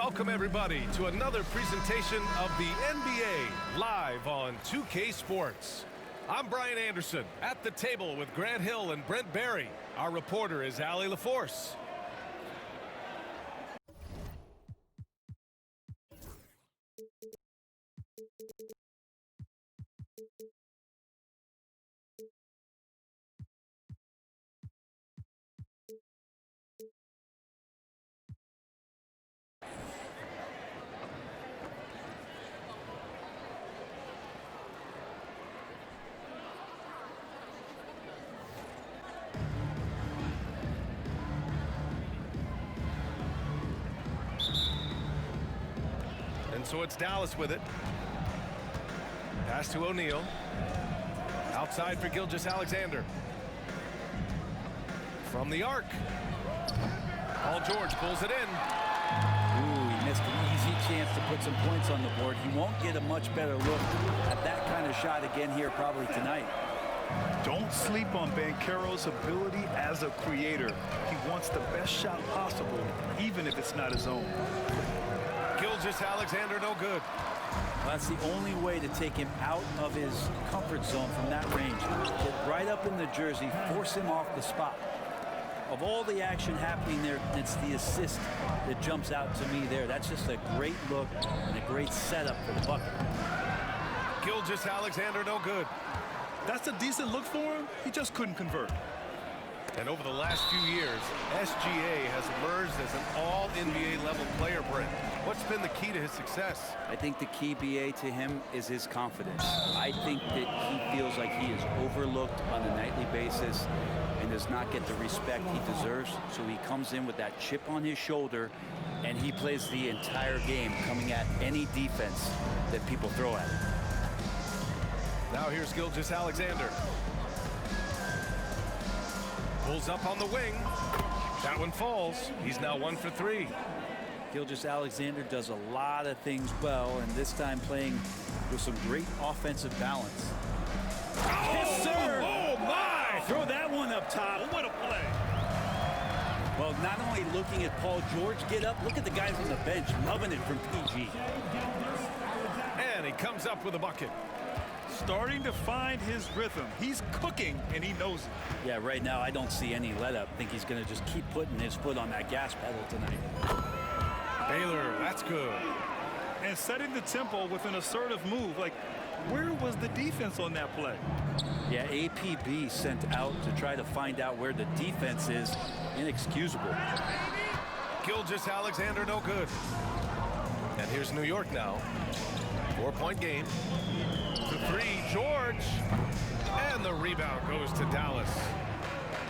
welcome everybody to another presentation of the NBA live on 2K Sports. I'm Brian Anderson at the table with Grant Hill and Brent Barry. Our reporter is Allie LaForce. And so it's Dallas with it. Pass to O'Neal. Outside for Gilgeous-Alexander. From the arc. Paul George pulls it in. Ooh, he missed an easy chance to put some points on the board. He won't get a much better look at that kind of shot again here probably tonight. Don't sleep on Banchero's ability as a creator. He wants the best shot possible, even if it's not his own. Gilgeous-Alexander no good. Well, that's the only way to take him out of his comfort zone from that range. Get right up in the jersey, force him off the spot. Of all the action happening there, it's the assist that jumps out to me there. That's just a great look and a great setup for the bucket. Gilgeous-Alexander no good. That's a decent look for him. He just couldn't convert. And over the last few years, SGA has emerged as an all-NBA level player, Brent. What's been the key to his success? I think the key, BA, to him is his confidence. I think that he feels like he is overlooked on a nightly basis and does not get the respect he deserves. So he comes in with that chip on his shoulder, and he plays the entire game, coming at any defense that people throw at him. Now here's Gilgeous-Alexander. Pulls up on the wing. That one falls. He's now 1 for 3. Gilgeous-Alexander does a lot of things well, and this time playing with some great offensive balance. Oh, yes, sir! Oh, my! Throw that one up top. What a play. Well, not only looking at Paul George get up, look at the guys on the bench loving it from PG. And he comes up with a bucket. Starting to find his rhythm. He's cooking, and he knows it. Yeah, right now I don't see any let-up. I think he's going to just keep putting his foot on that gas pedal tonight. Baylor, that's good. And setting the tempo with an assertive move. Like, where was the defense on that play? Yeah, APB sent out to try to find out where the defense is. Inexcusable. Gilgeous-Alexander no good. And here's New York now. 4-point game. To 3, George. And the rebound goes to Dallas.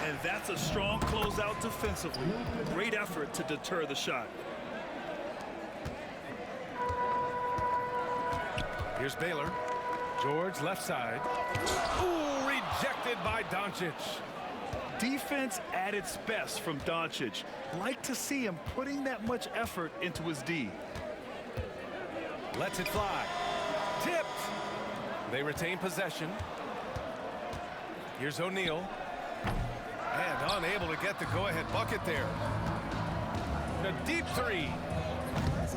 And that's a strong closeout defensively. Great effort to deter the shot. Here's Baylor. George left side. Ooh, rejected by Doncic. Defense at its best from Doncic. Like to see him putting that much effort into his D. Lets it fly. Tipped. They retain possession. Here's O'Neal. And unable to get the go-ahead bucket there. A deep 3.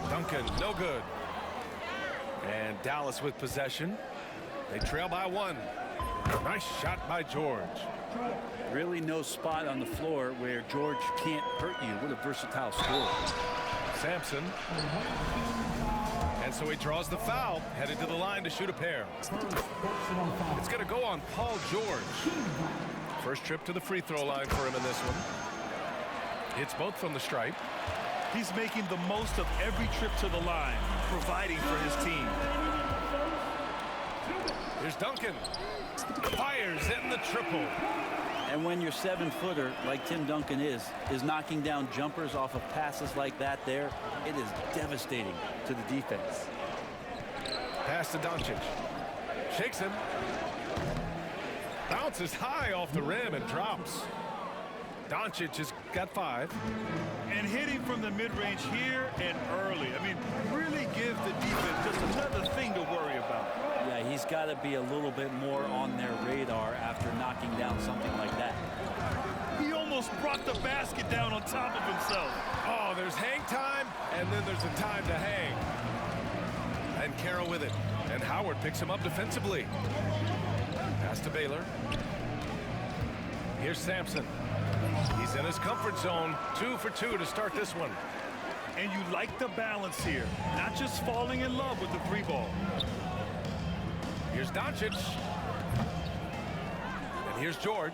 Duncan, no good. And Dallas with possession. They trail by 1. Nice shot by George. Really no spot on the floor where George can't hurt you. What a versatile scorer. Sampson. And so he draws the foul, headed to the line to shoot a pair. It's going to go on Paul George. First trip to the free throw line for him in this one. Hits both from the stripe. He's making the most of every trip to the line, providing for his team. Here's Duncan. Fires in the triple. And when your 7-footer, like Tim Duncan is knocking down jumpers off of passes like that there, it is devastating to the defense. Pass to Doncic. Shakes him. Bounces high off the rim and drops. Doncic has got 5. And hitting from the mid-range here and early. I mean, really give the defense just another thing to worry about. Yeah, he's got to be a little bit more on their radar after knocking down something like that. He almost brought the basket down on top of himself. Oh, there's hang time And then there's a time to hang. And Carroll with it. And Howard picks him up defensively. Pass to Baylor. Here's Sampson. He's in his comfort zone. 2 for 2 to start this one. And you like the balance here. Not just falling in love with the 3-ball. Here's Doncic. And here's George.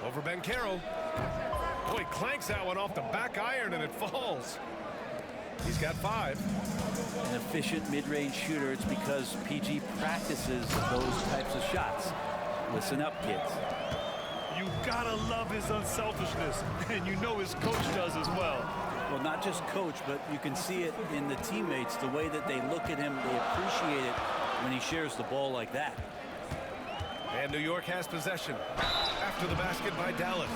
Over Ben Carroll. Oh, he clanks that one off the back iron and it falls. He's got 5. An efficient mid-range shooter. It's because PG practices those types of shots. Listen up, kids. You gotta love his unselfishness, and you know his coach does as well. Well, not just coach, but you can see it in the teammates, the way that they look at him. They appreciate it when he shares the ball like that. And New York has possession after the basket by Dallas.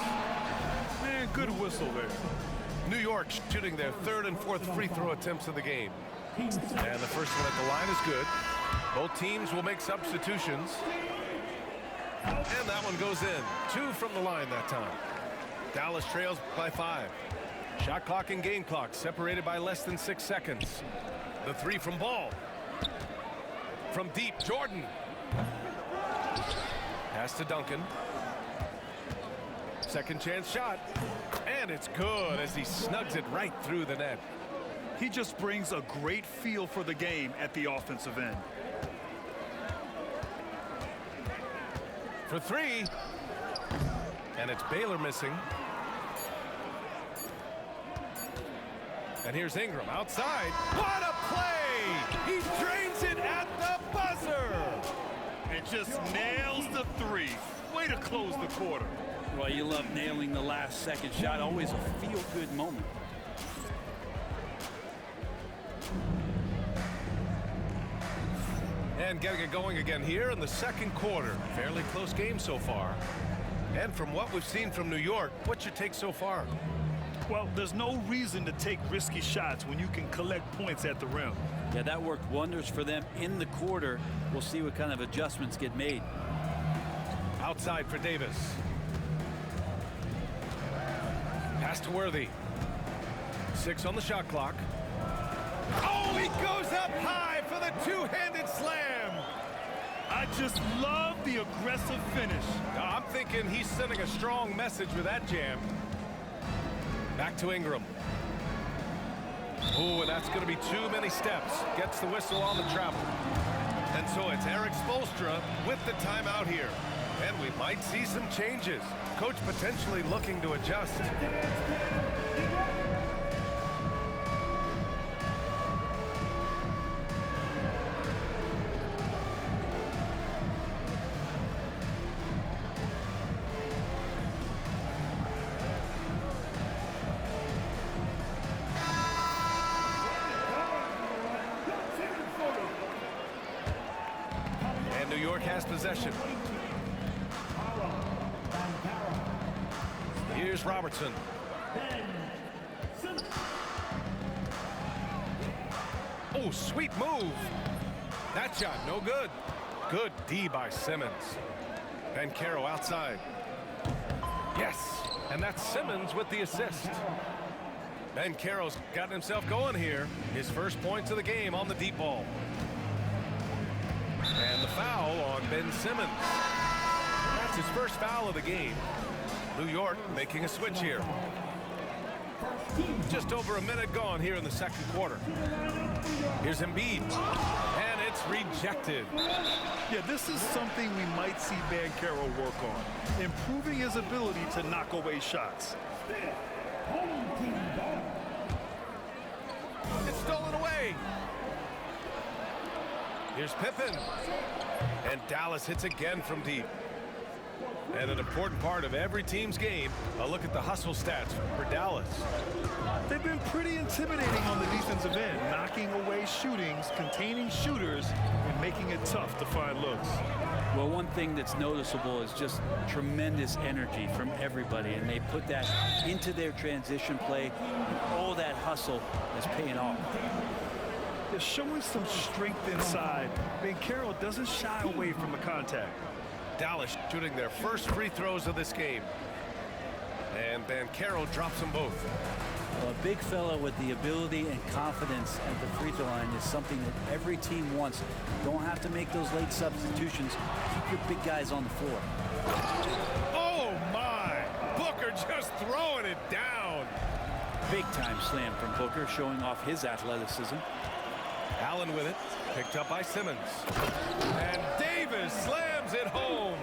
Man, good whistle there. New York shooting their 3rd and 4th free throw attempts of the game. And the first one at the line is good. Both teams will make substitutions. And that one goes in. 2 from the line that time. Dallas trails by 5. Shot clock and game clock separated by less than 6 seconds. The 3 from Ball. From deep, Jordan. Pass to Duncan. Second chance shot. And it's good as he snugs it right through the net. He just brings a great feel for the game at the offensive end. For 3. And it's Baylor missing. And here's Ingram outside. What a play! He drains it at the buzzer! And just nails the 3. Way to close the quarter. Well, you love nailing the last second shot. Always a feel-good moment. And getting it going again here in the second quarter. Fairly close game so far. And from what we've seen from New York, what's your take so far? Well, there's no reason to take risky shots when you can collect points at the rim. Yeah, that worked wonders for them in the quarter. We'll see what kind of adjustments get made. Outside for Davis. Pass to Worthy. 6 on the shot clock. Oh, he goes up high for the two-handed slam. I just love the aggressive finish. I'm thinking he's sending a strong message with that jam. Back to Ingram. Ooh, and that's going to be too many steps. Gets the whistle on the travel. And so it's Eric Spoelstra with the timeout here. And we might see some changes. Coach potentially looking to adjust. And New York has possession. Here's Robertson. Oh, sweet move. That shot, no good. Good D by Simmons. And Carroll outside. Yes, and that's Simmons with the assist. Ben Carroll's gotten himself going here. His first points of the game on the deep ball. And the foul on Ben Simmons. That's his first foul of the game. New York making a switch here. Just over a minute gone here in the second quarter. Here's Embiid. And it's rejected. Yeah, this is something we might see Ben Carroll work on. Improving his ability to knock away shots. It's stolen away. Here's Pippen. And Dallas hits again from deep. And an important part of every team's game, a look at the hustle stats for Dallas. They've been pretty intimidating on the defensive end, knocking away shootings, containing shooters, and making it tough to find looks. Well, one thing that's noticeable is just tremendous energy from everybody, and they put that into their transition play, and all that hustle is paying off. They're showing some strength inside. Ben Carroll doesn't shy away from the contact. Dallas shooting their first free throws of this game. And Banchero drops them both. Well, a big fella with the ability and confidence at the free throw line is something that every team wants. Don't have to make those late substitutions. Keep your big guys on the floor. Oh, my! Booker just throwing it down. Big time slam from Booker, showing off his athleticism. Allen with it, picked up by Simmons. And Davis slams it home.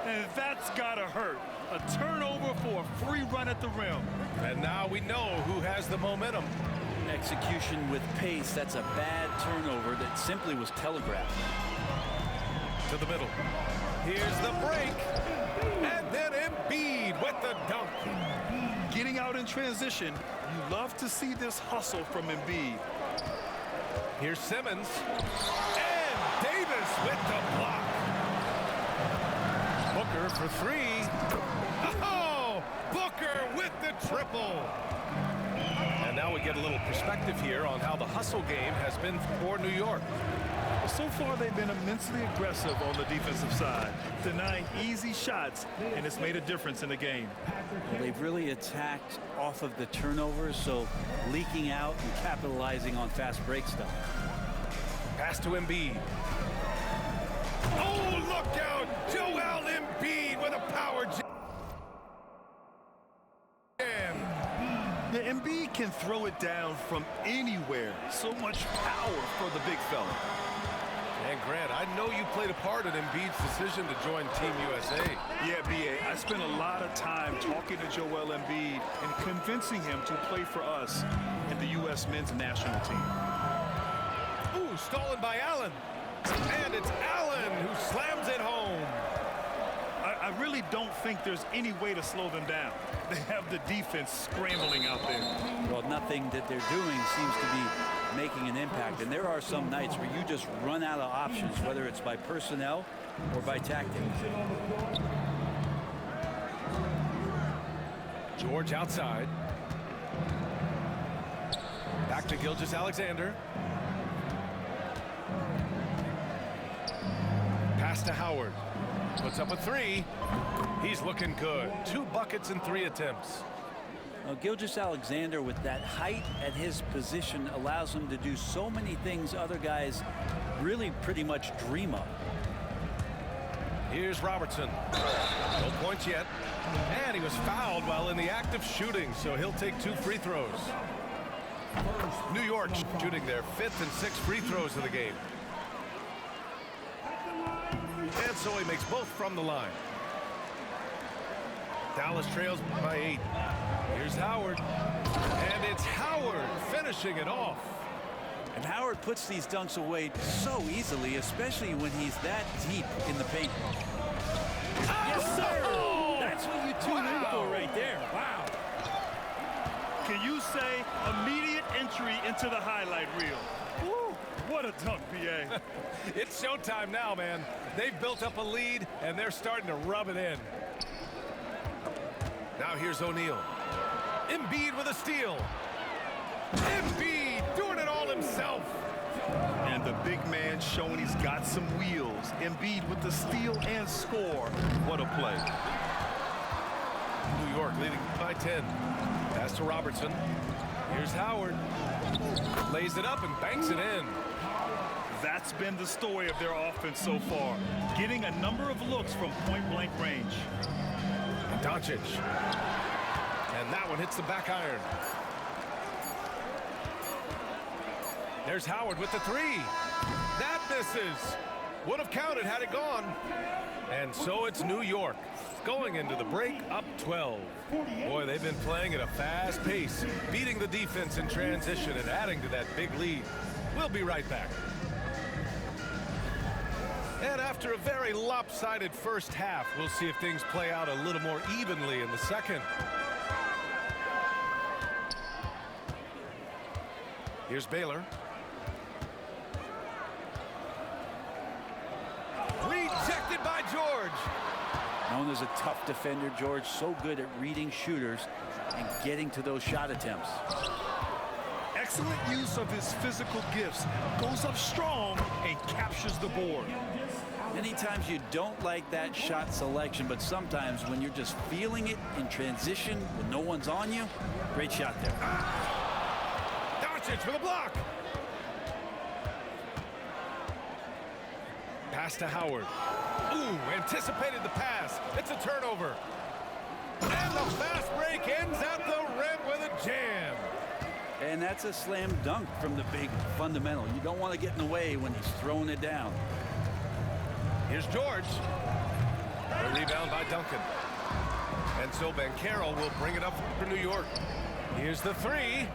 And that's gotta hurt. A turnover for a free run at the rim. And now we know who has the momentum. Execution with pace, that's a bad turnover that simply was telegraphed. To the middle. Here's the break. And then Embiid with the dunk. Getting out in transition, you love to see this hustle from Embiid. Here's Simmons. And Davis with the block. Booker for three. Oh! Booker with the triple. And now we get a little perspective here on how the hustle game has been for New York. So far, they've been immensely aggressive on the defensive side, denying easy shots, and it's made a difference in the game. Well, they've really attacked off of the turnovers, so leaking out and capitalizing on fast break stuff. Pass to Embiid. Oh, look out! Joel Embiid with a power jam. The Embiid can throw it down from anywhere. So much power for the big fella. And Grant, I know you played a part in Embiid's decision to join Team USA. Yeah, B.A., I spent a lot of time talking to Joel Embiid and convincing him to play for us in the U.S. men's national team. Ooh, stolen by Allen. And it's Allen who slams it home. I really don't think there's any way to slow them down. They have the defense scrambling out there. Well, nothing that they're doing seems to be making an impact. And there are some nights where you just run out of options, whether it's by personnel or by tactics. George outside. Back to Gilgeous-Alexander. Pass to Howard. Puts up a three. He's looking good. 2 buckets in 3 attempts. Well, Gilgeous-Alexander, with that height at his position, allows him to do so many things other guys really pretty much dream of. Here's Robertson. No points yet. And he was fouled while in the act of shooting, so he'll take 2 free throws. New York shooting their 5th and 6th free throws of the game. And so he makes both from the line. Dallas trails by 8. Here's Howard. And it's Howard finishing it off. And Howard puts these dunks away so easily, especially when he's that deep in the paint. Yes, sir! That's what you tune in for right there. Wow. Can you say immediate entry into the highlight reel? Woo, what a dunk, B.A. It's showtime now, man. They've built up a lead, and they're starting to rub it in. Now here's O'Neal. Embiid with a steal. Embiid doing it all himself. And the big man showing he's got some wheels. Embiid with the steal and score. What a play. New York leading by 10. Pass to Robertson. Here's Howard. Lays it up and banks it in. That's been the story of their offense so far. Getting a number of looks from point-blank range. Doncic. And that one hits the back iron. There's Howard with the 3. That misses. Would have counted had it gone. And so it's New York going into the break up 12. Boy, they've been playing at a fast pace, beating the defense in transition and adding to that big lead. We'll be right back. And after a very lopsided first half, we'll see if things play out a little more evenly in the second. Here's Baylor. Rejected by George. Known as a tough defender, George, so good at reading shooters and getting to those shot attempts. Excellent use of his physical gifts. Goes up strong and captures the board. Many times you don't like that shot selection, but sometimes when you're just feeling it in transition when no one's on you, great shot there. Doncic with a block. Pass to Howard. Ooh, anticipated the pass. It's a turnover. And the fast break ends at the rim with a jam. And that's a slam dunk from the big fundamental. You don't want to get in the way when he's throwing it down. Here's George. A rebound by Duncan. And so Banchero will bring it up for New York. Here's the three.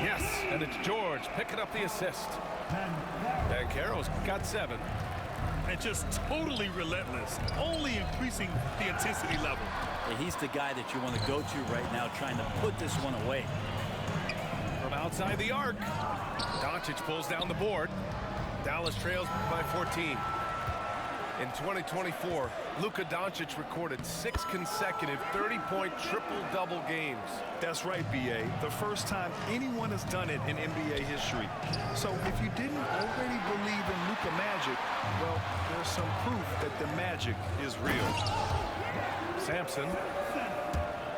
Yes, and it's George picking up the assist. Banchero's got 7. And just totally relentless, only increasing the intensity level. And he's the guy that you want to go to right now, trying to put this one away. From outside the arc, Doncic pulls down the board. Dallas trails by 14. In 2024, Luka Doncic recorded 6 consecutive 30-point triple-double games. That's right, B.A. The first time anyone has done it in NBA history. So if you didn't already believe in Luka magic, well, there's some proof that the magic is real. Sampson.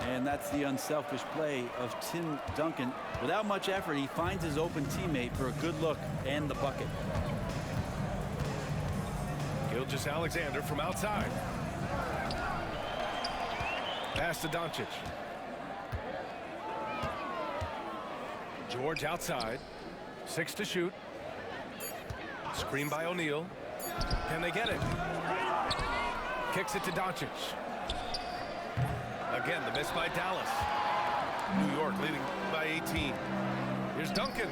And that's the unselfish play of Tim Duncan. Without much effort, he finds his open teammate for a good look and the bucket. Gilgeous-Alexander from outside. Pass to Doncic. George outside. 6 to shoot. Screen by O'Neal. Can they get it? Kicks it to Doncic. Again, the miss by Dallas. New York leading by 18. Here's Duncan.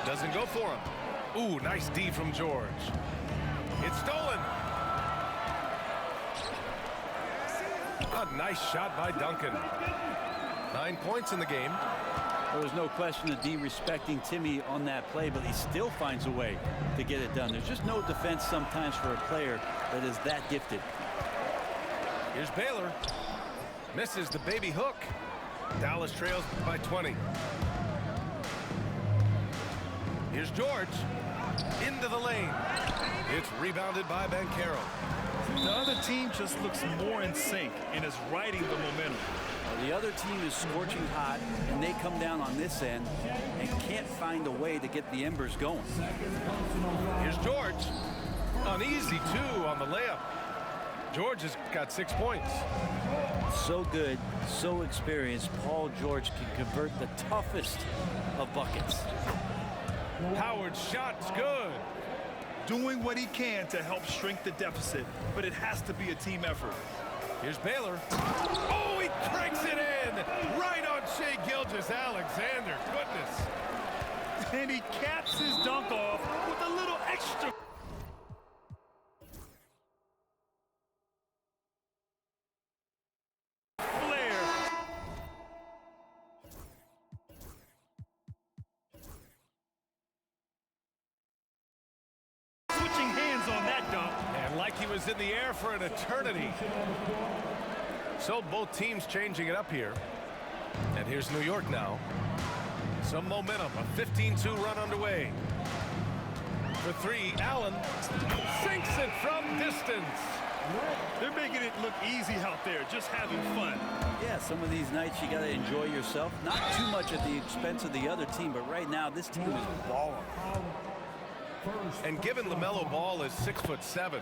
Doesn't go for him. Ooh, nice D from George. It's stolen. A nice shot by Duncan. 9 points in the game. There was no question of D respecting Timmy on that play, but he still finds a way to get it done. There's just no defense sometimes for a player that is that gifted. Here's Baylor. Misses the baby hook. Dallas trails by 20. Here's George. Into the lane. It's rebounded by Banchero. The other team just looks more in sync and is riding the momentum. The other team is scorching hot, and they come down on this end and can't find a way to get the embers going. Here's George. An easy 2 on the layup. George has got 6 points. So good, so experienced. Paul George can convert the toughest of buckets. Howard's shot's good. Doing what he can to help shrink the deficit, but it has to be a team effort. Here's Baylor. Oh, he cranks it in! Right on Shai Gilgeous-Alexander. Goodness. And he caps his dunk off with a little extra. Flair. Switching hands on that dunk. And like he was in the air for an eternity. So both teams changing it up here. And here's New York now. Some momentum. A 15-2 run underway. For 3, Allen sinks it from distance. They're making it look easy out there, just having fun. Yeah, some of these nights you got to enjoy yourself. Not too much at the expense of the other team, but right now this team is balling. And given LaMelo Ball is 6'7",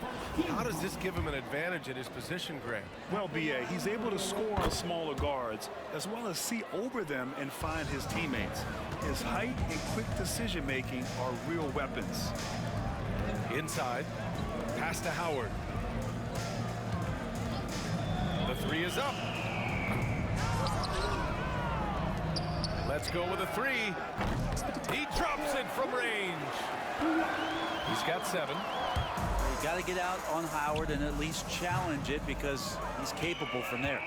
how does this give him an advantage at his position, Grant? Well, B.A., he's able to score on smaller guards, as well as see over them and find his teammates. His height and quick decision-making are real weapons. Inside, pass to Howard. The 3 is up. Let's go with a 3. He drops it from range. He's got 7. You got to get out on Howard and at least challenge it because he's capable from there.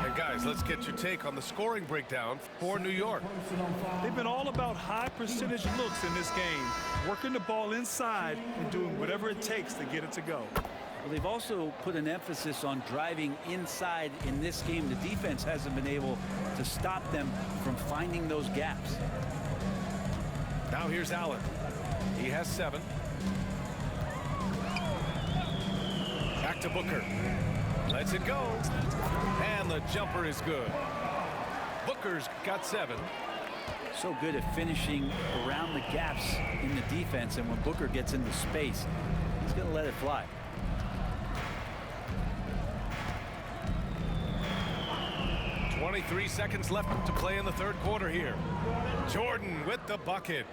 And guys, let's get your take on the scoring breakdown for New York. They've been all about high percentage looks in this game, working the ball inside and doing whatever it takes to get it to go. Well, they've also put an emphasis on driving inside in this game. The defense hasn't been able to stop them from finding those gaps. Now here's Allen. He has 7. Back to Booker. Lets it go. And the jumper is good. Booker's got 7. So good at finishing around the gaps in the defense, and when Booker gets into space, he's going to let it fly. .23 seconds left to play in the third quarter here. Jordan with the bucket.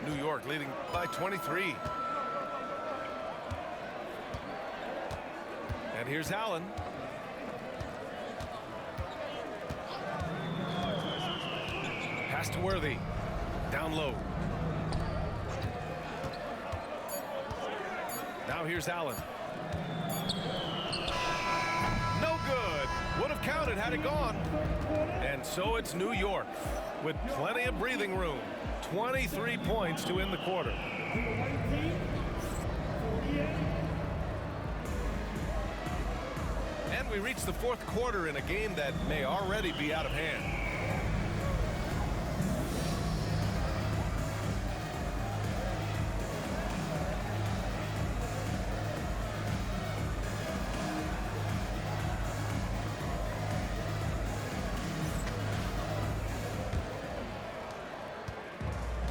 New York leading by 23. And here's Allen. Pass to Worthy. Down low. Now here's Allen. No good. Would have counted had it gone. And so it's New York with plenty of breathing room. 23 points to end the quarter. And we reach the fourth quarter in a game that may already be out of hand.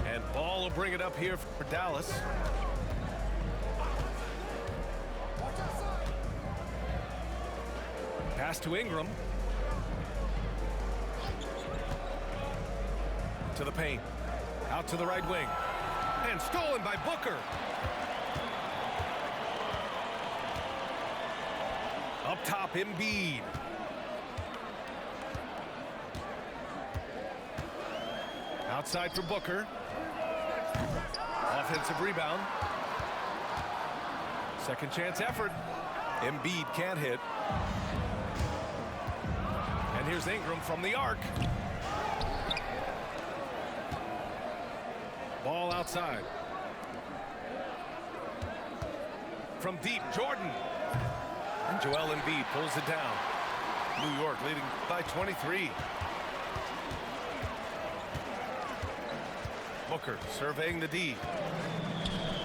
And Ball will bring it up here for Dallas. Pass to Ingram. To the paint. Out to the right wing. And stolen by Booker. Up top, Embiid. Outside for Booker. Offensive rebound. Second chance effort. Embiid can't hit. And here's Ingram from the arc. Ball outside. From deep, Jordan. And Joel Embiid pulls it down. New York leading by 23. Booker surveying the D.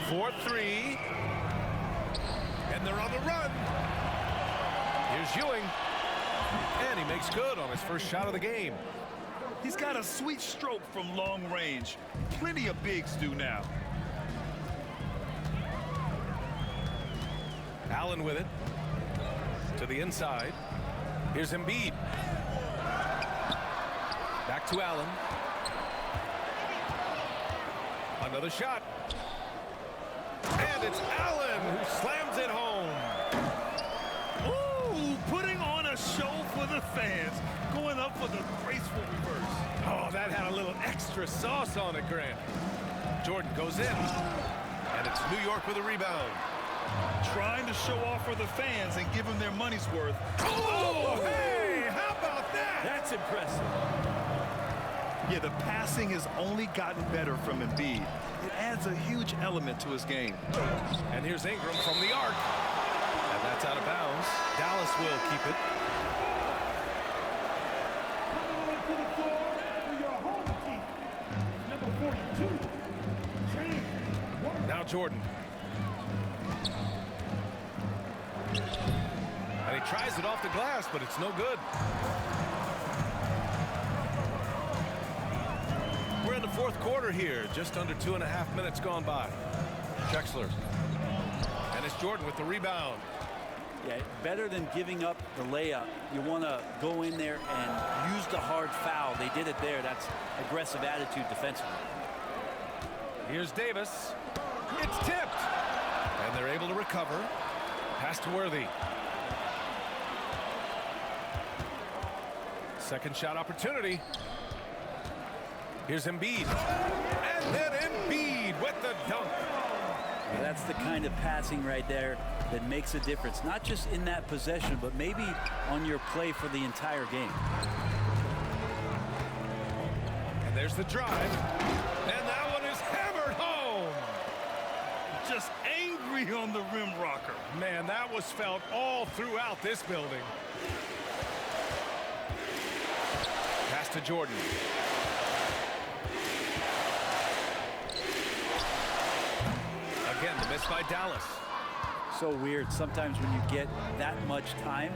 4-3. And they're on the run. Here's Ewing. And he makes good on his first shot of the game. He's got a sweet stroke from long range. Plenty of bigs do now. Allen with it. To the inside. Here's Embiid. Back to Allen. Another shot. And it's Allen who slams it home. Ooh, putting on a show for the fans. Going up for the graceful reverse. Oh, that had a little extra sauce on it, Grant. Jordan goes in. And it's New York with a rebound. Trying to show off for the fans and give them their money's worth. Oh, hey, how about that? That's impressive. Yeah, the passing has only gotten better from Embiid. It adds a huge element to his game. And here's Ingram from the arc. And that's out of bounds. Dallas will keep it. Now Jordan. And he tries it off the glass, but it's no good. We're in the fourth quarter here. Just under 2.5 minutes gone by. Drexler. And it's Jordan with the rebound. Yeah, better than giving up the layup. You want to go in there and use the hard foul. They did it there. That's aggressive attitude defensively. Here's Davis. It's tipped. And they're able to recover. Pass to Worthy. Second shot opportunity. Here's Embiid. And then Embiid with the dunk. Yeah, that's the kind of passing right there that makes a difference. Not just in that possession, but maybe on your play for the entire game. And there's the drive. And that one is hammered home. Just angry on the rim rocker. Man, that was felt all throughout this building. Pass to Jordan. miss by Dallas. So weird. Sometimes when you get that much time,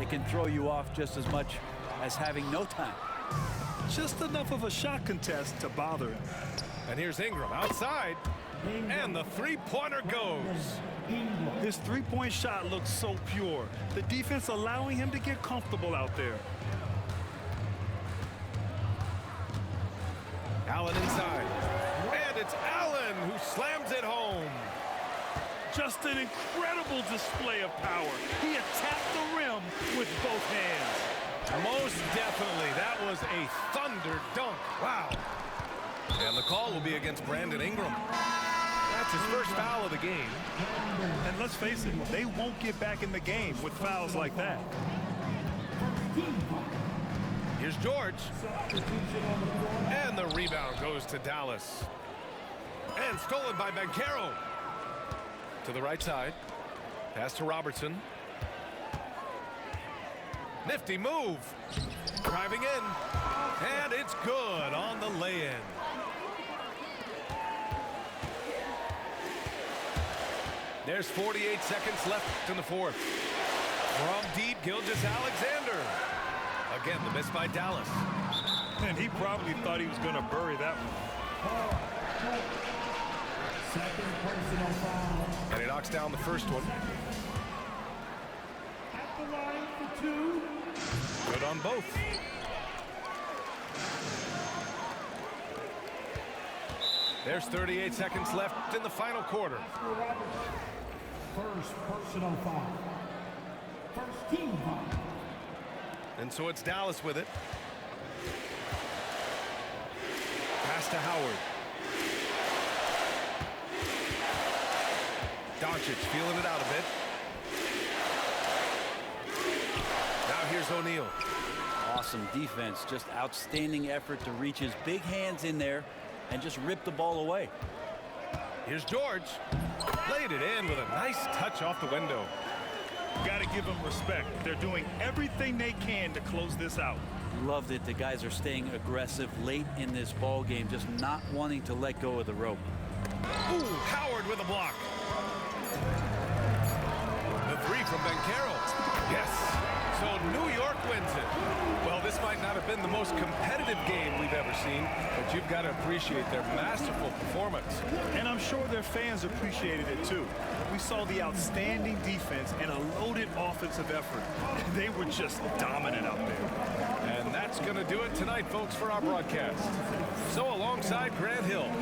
it can throw you off just as much as having no time. Just enough of a shot contest to bother him. And here's Ingram outside. And the three-pointer goes. His three-point shot looks so pure. The defense allowing him to get comfortable out there. Allen inside. And it's Allen who slams it home. Just an incredible display of power. He attacked the rim with both hands. Most definitely. That was a thunder dunk. Wow. And the call will be against Brandon Ingram. That's his first foul of the game. And let's face it, they won't get back in the game with fouls like that. Here's George. And the rebound goes to Dallas. And stolen by Banchero. To the right side. Pass to Robertson. Nifty move. Driving in. And it's good on the lay-in. There's 48 seconds left in the fourth. From deep, Gilgeous-Alexander. Again, the miss by Dallas. And he probably thought he was going to bury that one. Second personal foul. And he knocks down the first one. At the line for two. Good on both. There's 38 seconds left in the final quarter. First personal foul. First team foul. And so it's Dallas with it. Pass to Howard. Doncic feeling it out a bit. Now here's O'Neal. Awesome defense. Just outstanding effort to reach his big hands in there and just rip the ball away. Here's George. Laid it in with a nice touch off the window. Got to give them respect. They're doing everything they can to close this out. Loved it. The guys are staying aggressive late in this ball game, just not wanting to let go of the rope. Ooh, Howard with a block. The three from Banchero. Yes. So New York wins it. Well, this might not have been the most competitive game we've ever seen, but you've got to appreciate their masterful performance. And I'm sure their fans appreciated it too. We saw the outstanding defense and a loaded offensive effort. They were just dominant out there. And that's going to do it tonight, folks, for our broadcast. So alongside Grant Hill,